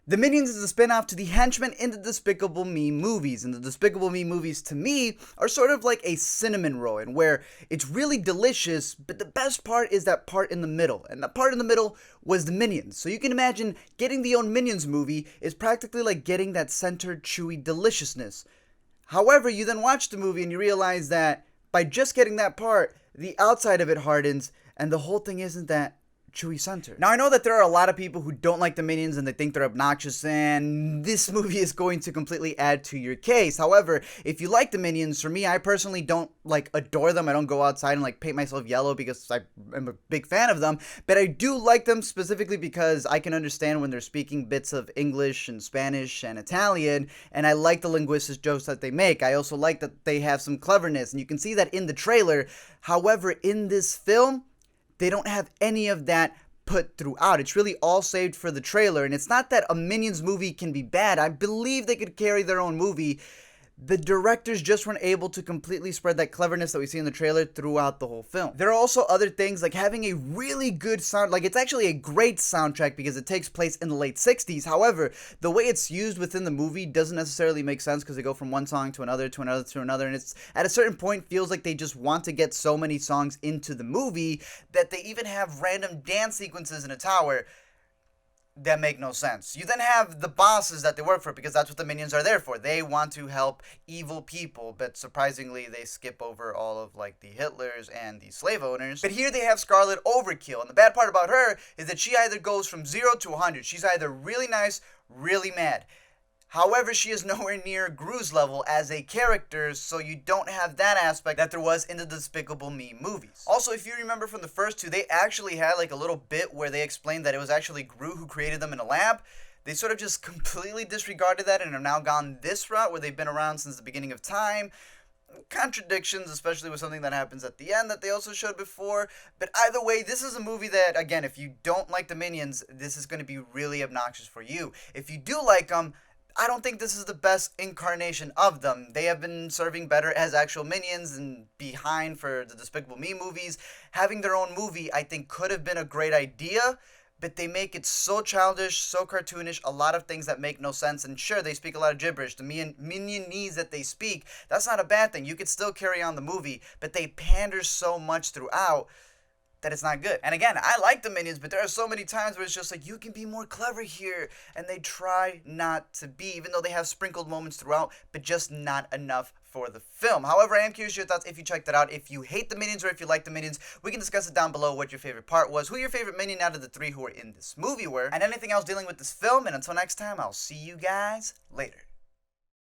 The Minions is a spin-off to the Henchmen in the Despicable Me movies, and the Despicable Me movies to me are sort of like a cinnamon roll, and where it's really delicious, but the best part is that part in the middle, and the part in the middle was the Minions. So you can imagine getting the own Minions movie is practically like getting that centered, chewy deliciousness. However, you then watch the movie and you realize that by just getting that part, the outside of it hardens, and the whole thing isn't that chewy center. Now, I know that there are a lot of people who don't like the Minions and they think they're obnoxious, and this movie is going to completely add to your case. However, if you like the Minions, for me, I personally don't adore them. I don't go outside and paint myself yellow because I am a big fan of them, but I do like them specifically because I can understand when they're speaking bits of English and Spanish and Italian, and I like the linguistic jokes that they make. I also like that they have some cleverness, and you can see that in the trailer. However, in this film, they don't have any of that put throughout. It's really all saved for the trailer, and it's not that a Minions movie can be bad. I believe they could carry their own movie. The directors just weren't able to completely spread that cleverness that we see in the trailer throughout the whole film. There are also other things like having a really good sound, it's actually a great soundtrack because it takes place in the late 60s. However, the way it's used within the movie doesn't necessarily make sense because they go from one song to another, to another, to another, and it's at a certain point feels like they just want to get so many songs into the movie that they even have random dance sequences in a tower that make no sense. You then have the bosses that they work for, because that's what the Minions are there for. They want to help evil people, but surprisingly they skip over all of the Hitlers and the slave owners. But here they have Scarlet Overkill, and the bad part about her is that she either goes from 0 to 100. She's either really nice, really mad. However, she is nowhere near Gru's level as a character, so you don't have that aspect that there was in the Despicable Me movies. Also, if you remember from the first two, they actually had a little bit where they explained that it was actually Gru who created them in a lab. They sort of just completely disregarded that and have now gone this route where they've been around since the beginning of time. Contradictions, especially with something that happens at the end that they also showed before. But either way, this is a movie that, again, if you don't like the Minions, this is going to be really obnoxious for you. If you do like them, I don't think this is the best incarnation of them. They have been serving better as actual Minions and behind for the Despicable Me movies. Having their own movie, I think, could have been a great idea, but they make it so childish, so cartoonish, a lot of things that make no sense. And sure, they speak a lot of gibberish. The Minionese that they speak, that's not a bad thing. You could still carry on the movie, but they pander so much throughout that it's not good. And again, I like the Minions, but there are so many times where it's just you can be more clever here, and they try not to be, even though they have sprinkled moments throughout, but just not enough for the film. However, I am curious your thoughts if you checked that out. If you hate the Minions or if you like the Minions, we can discuss it down below what your favorite part was, who your favorite Minion out of the three who were in this movie were, and anything else dealing with this film. And until next time, I'll see you guys later.